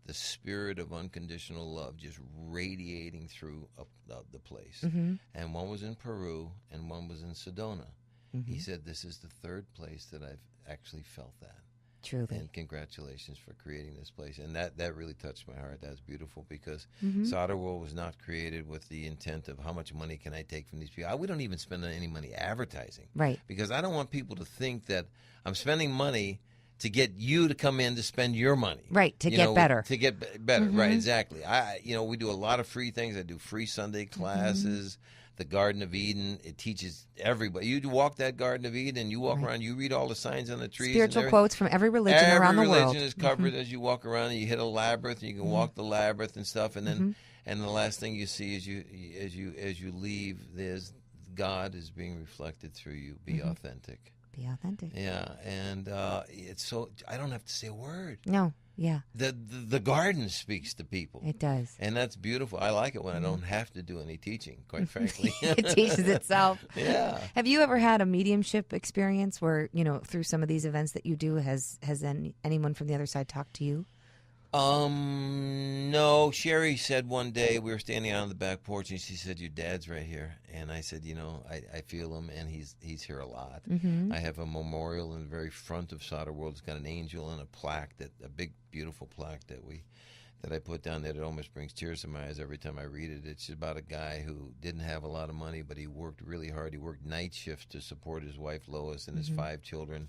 the spirit of unconditional love just radiating through the place. And one was in Peru and one was in Sedona. He said, this is the 3rd place that I've actually felt that. Truly. And congratulations for creating this place. And that really touched my heart. That's beautiful because Soderworld was not created with the intent of how much money can I take from these people. We don't even spend any money advertising. Right. Because I don't want people to think that I'm spending money to get you to come in to spend your money. Right, to get better. To get better, right, exactly. We do a lot of free things. I do free Sunday classes. The Garden of Eden, it teaches everybody. You walk that Garden of Eden, you walk around, you read all the signs on the trees. Spiritual quotes from every religion around the world. Every religion is covered as you walk around, and you hit a labyrinth, and you can walk the labyrinth and stuff, and then and the last thing you see as you leave is God is being reflected through you. Be authentic. Be authentic. Yeah, and it's so I don't have to say a word. No. Yeah. The garden speaks to people. It does. And that's beautiful. I like it when I don't have to do any teaching, quite frankly. It teaches itself. Yeah. Have you ever had a mediumship experience where, through some of these events that you do, has anyone from the other side talked to you? No. Sherry said one day, we were standing out on the back porch, and she said, your dad's right here. And I said, I feel him, and he's here a lot. I have a memorial in the very front of Soderworld. It's got an angel and a plaque, a big, beautiful plaque that I put down there that almost brings tears to my eyes every time I read it. It's about a guy who didn't have a lot of money, but he worked really hard. He worked night shift to support his wife, Lois, and his 5 children.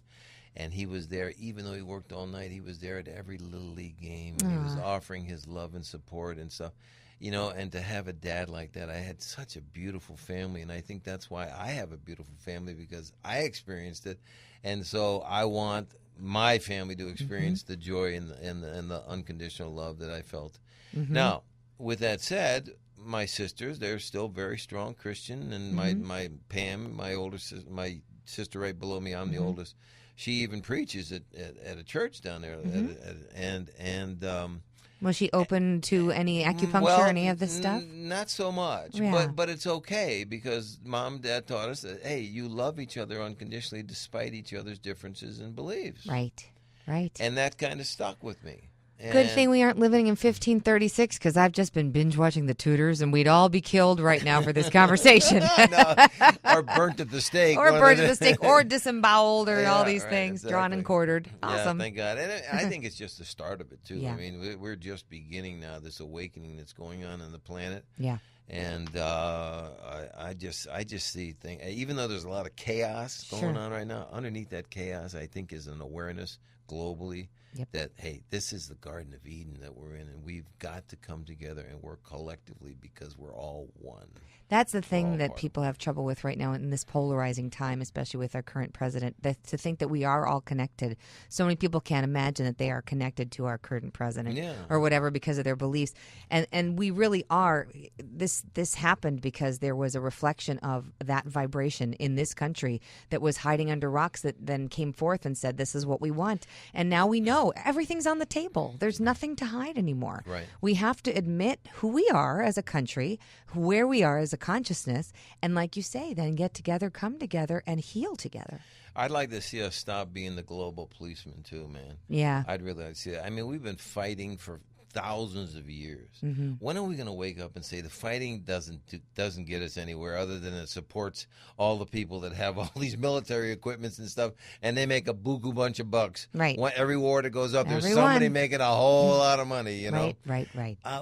And he was there, even though he worked all night, he was there at every Little League game. And he was offering his love and support and stuff. And to have a dad like that, I had such a beautiful family. And I think that's why I have a beautiful family, because I experienced it. And so I want my family to experience the joy and the unconditional love that I felt. Now, with that said, my sisters, they're still very strong Christian. And my Pam, my older sister, my sister right below me, I'm the oldest. She even preaches at a church down there, was she open to any acupuncture, any of this stuff? Not so much, but it's okay because Mom and Dad taught us that you love each other unconditionally despite each other's differences and beliefs. Right, and that kind of stuck with me. Good thing we aren't living in 1536, because I've just been binge watching The Tudors, and we'd all be killed right now for this conversation. Or burnt at the stake. Or burnt at the stake, or disemboweled, or all these things, drawn and quartered. Awesome. Yeah, thank God. And I think it's just the start of it, too. Yeah. I mean, we're just beginning now, this awakening that's going on the planet. Yeah. And I just see things. Even though there's a lot of chaos going on right now, underneath that chaos, I think is an awareness globally that, hey, this is the Garden of Eden that we're in, and we've got to come together and work collectively because we're all one. That's the thing that people have trouble with right now in this polarizing time, especially with our current president, to think that we are all connected. So many people can't imagine that they are connected to our current president or whatever because of their beliefs. And we really are. This happened because there was a reflection of that vibration in this country that was hiding under rocks that then came forth and said, this is what we want. And now we know everything's on the table. There's nothing to hide anymore. Right. We have to admit who we are as a country, where we are as a consciousness, and like you say, then get together, come together, and heal together. I'd like to see us stop being the global policeman too, man. Yeah. I'd really like to see that. I mean, we've been fighting for thousands of years. When are we going to wake up and say the fighting doesn't get us anywhere other than it supports all the people that have all these military equipments and stuff, and they make a buku bunch of bucks. Right. Every war that goes up, there's somebody making a whole lot of money. You know. Right.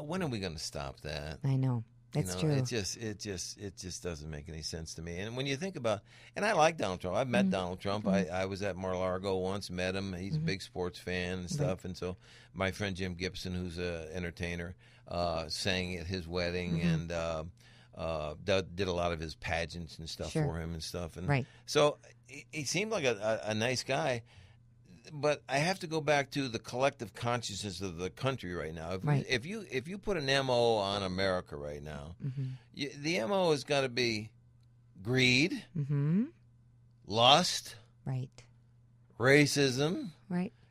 When are we going to stop that? I know. That's true. It just doesn't make any sense to me. And when you think about, and I like Donald Trump. I've met Donald Trump. I was at Mar-a-Lago once, met him. He's a big sports fan and stuff. Right. And so my friend Jim Gibson, who's an entertainer, sang at his wedding and did a lot of his pageants and stuff for him and stuff. And so he seemed like a nice guy. But I have to go back to the collective consciousness of the country right now. If you put an MO on America right now, the MO has got to be greed, lust, racism,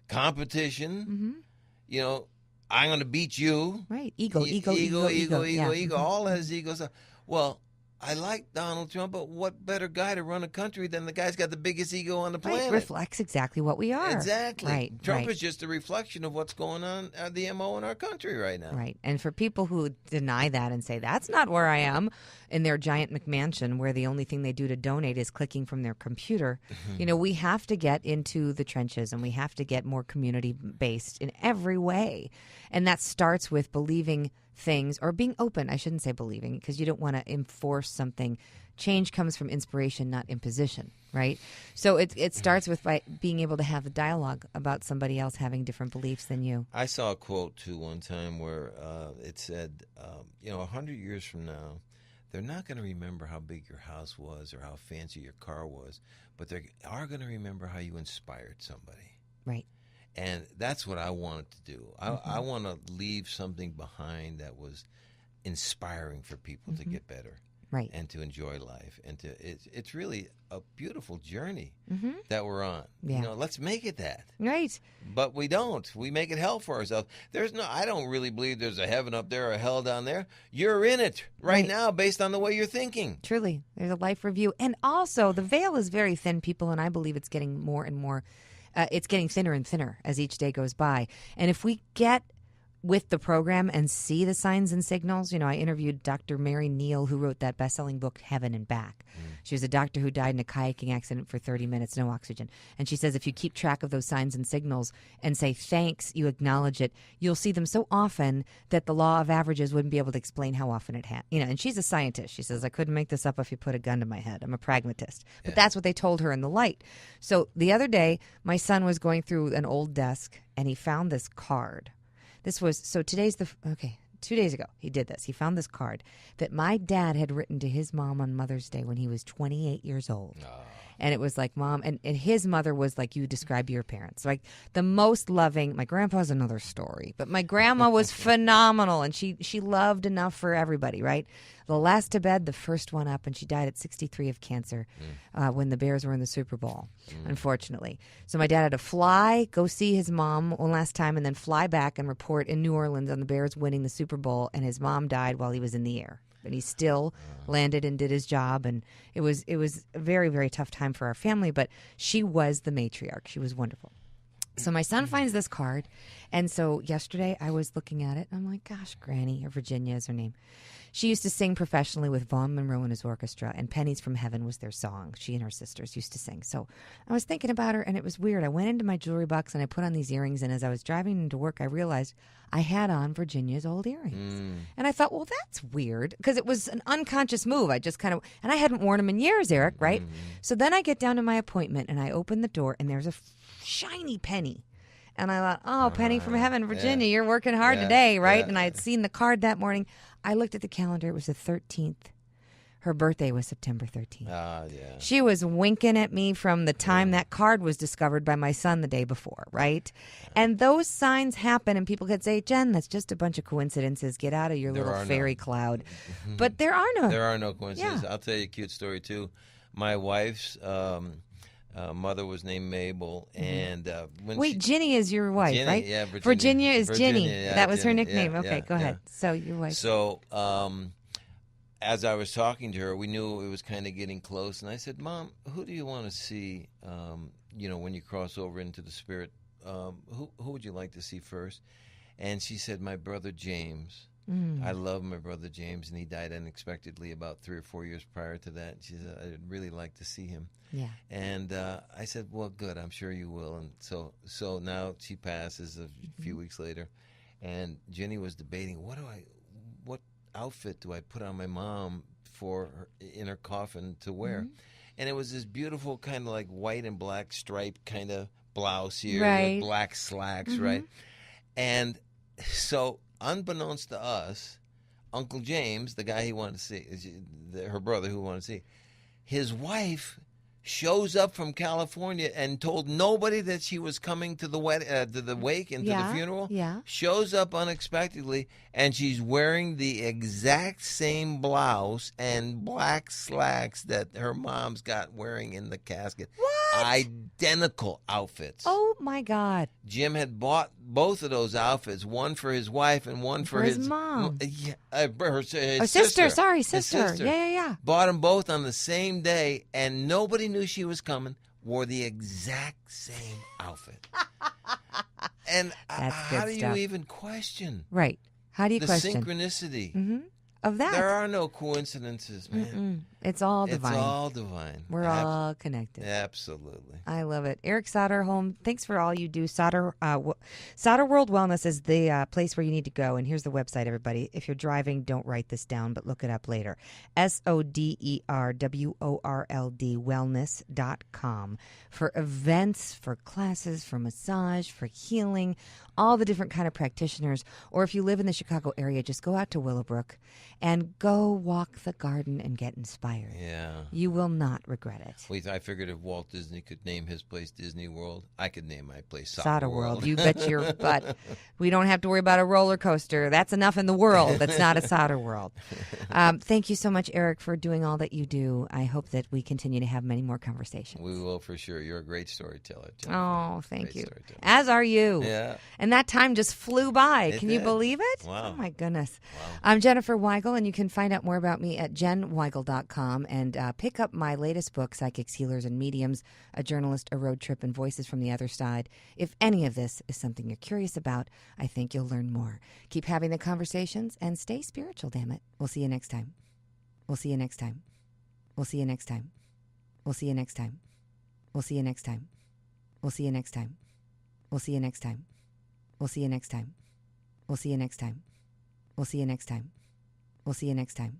competition. You know, I'm going to beat you. Ego. All that is ego stuff. Well, I like Donald Trump, but what better guy to run a country than the guy's got the biggest ego on the planet? Reflects exactly what we are. Exactly. Trump is just a reflection of what's going on at the MO in our country right now. Right. And for people who deny that and say, that's not where I am, in their giant McMansion where the only thing they do to donate is clicking from their computer, we have to get into the trenches and we have to get more community-based in every way. And that starts with believing things, or being open. I shouldn't say believing, because you don't want to enforce something. Change comes from inspiration, not imposition, right? So it starts with by being able to have a dialogue about somebody else having different beliefs than you. I saw a quote, too, one time where it said, 100 years from now, they're not going to remember how big your house was or how fancy your car was, but they are going to remember how you inspired somebody. Right. And that's what I wanted to do. I want to leave something behind that was inspiring for people to get better, and to enjoy life, and it's really a beautiful journey that we're on. Yeah. Let's make it that. Right. But we don't. We make it hell for ourselves. I don't really believe there's a heaven up there or a hell down there. You're in it right now based on the way you're thinking. Truly, there's a life review, and also the veil is very thin, people, and I believe it's getting more and more. It's getting thinner and thinner as each day goes by. And if we get with the program and see the signs and signals, I interviewed Dr. Mary Neal, who wrote that best-selling book, Heaven and Back. She was a doctor who died in a kayaking accident for 30 minutes, no oxygen. And she says if you keep track of those signs and signals and say thanks, you acknowledge it, you'll see them so often that the law of averages wouldn't be able to explain how often it had. And she's a scientist. She says, I couldn't make this up if you put a gun to my head. I'm a pragmatist. But that's what they told her in the light. So the other day, my son was going through an old desk, and he found this card. Today's 2 days ago, he did this. He found this card that my dad had written to his mom on Mother's Day when he was 28 years old. And it was like, Mom, and his mother was like you describe your parents. Like the most loving. My grandpa's another story, but my grandma was phenomenal, and she loved enough for everybody, right? The last to bed, the first one up, and she died at 63 of cancer when the Bears were in the Super Bowl, unfortunately. So my dad had to go see his mom one last time, and then fly back and report in New Orleans on the Bears winning the Super Bowl, and his mom died while he was in the air. But he still landed and did his job, and it was a very, very tough time for our family, but she was the matriarch. She was wonderful. So my son finds this card, and so yesterday I was looking at it, and I'm like, gosh, Granny, or Virginia is her name. She used to sing professionally with Vaughn Monroe and his orchestra, and Pennies from Heaven was their song. She and her sisters used to sing. So I was thinking about her, and it was weird. I went into my jewelry box, and I put on these earrings, and as I was driving into work, I realized I had on Virginia's old earrings. And I thought, well, that's weird, because it was an unconscious move. I just kind of, and I hadn't worn them in years, Eric, right? So then I get down to my appointment, and I open the door, and there's a shiny penny. And I thought, oh, Penny from Heaven, Virginia, you're working hard today, right? Yeah. And I had seen the card that morning. I looked at the calendar. It was the 13th. Her birthday was September 13th. Ah, yeah. She was winking at me from the time that card was discovered by my son the day before, right? And those signs happen, and people could say, Jen, that's just a bunch of coincidences. Get out of your little fairy cloud. But there are no. There are no coincidences. Yeah. I'll tell you a cute story, too. My wife's mother was named Mabel, and when Ginny is your wife, Ginny, right? yeah, Virginia is Ginny. Yeah, that was her Ginny, nickname. yeah, Okay, go ahead. So your wife. So as I was talking to her, we knew it was kind of getting close, and I said, Mom, who do you want to see, when you cross over into the spirit? Who would you like to see first? And she said, my brother James. I love my brother James, and he died unexpectedly about 3 or 4 years prior to that. She said, I'd really like to see him. Yeah. And I said, well, good, I'm sure you will. And so now she passes a few weeks later, and Jenny was debating, what outfit do I put on my mom for her, in her coffin to wear? And it was this beautiful kind of like white and black striped kind of blouse here, right. with black slacks, right? And so, unbeknownst to us, Uncle James, the guy he wanted to see, her brother who wanted to see, his wife shows up from California and told nobody that she was coming to the wake and to the funeral. Yeah. Shows up unexpectedly, and she's wearing the exact same blouse and black slacks that her mom's got wearing in the casket. What? Identical outfits. Oh my God. Jim had bought both of those outfits, one for his wife and one for his mom. His sister. Sorry, sister. His sister. Yeah. Bought them both on the same day, and nobody knew she was coming. Wore the exact same outfit. And how do you even question? Right. How do you the question? Synchronicity of that? There are no coincidences, man. It's all divine. It's all divine. We're all connected. Absolutely. I love it. Eric Soderholm, thanks for all you do. Soderworld Wellness is the place where you need to go. And here's the website, everybody. If you're driving, don't write this down, but look it up later. SODERWORLD wellness.com for events, for classes, for massage, for healing, all the different kind of practitioners. Or if you live in the Chicago area, just go out to Willowbrook and go walk the garden and get inspired. Yeah. You will not regret it. I figured if Walt Disney could name his place Disney World, I could name my place Soderworld. You bet your butt. We don't have to worry about a roller coaster. That's enough in the world. That's not a Soderworld. Thank you so much, Eric, for doing all that you do. I hope that we continue to have many more conversations. We will for sure. You're a great storyteller, Jenniffer. Oh, thank you. As are you. Yeah. And that time just flew by. Can you believe it? Wow. Oh, my goodness. Wow. I'm Jenniffer Weigel, and you can find out more about me at jenweigel.com and pick up my latest book, Psychics, Healers, and Mediums, A Journalist, A Road Trip, and Voices from the Other Side. If any of this is something you're curious about, I think you'll learn more. Keep having the conversations and stay spiritual, damn it. We'll see you next time. We'll see you next time. We'll see you next time. We'll see you next time. We'll see you next time. We'll see you next time. We'll see you next time. We'll see you next time. We'll see you next time. We'll see you next time. We'll see you next time.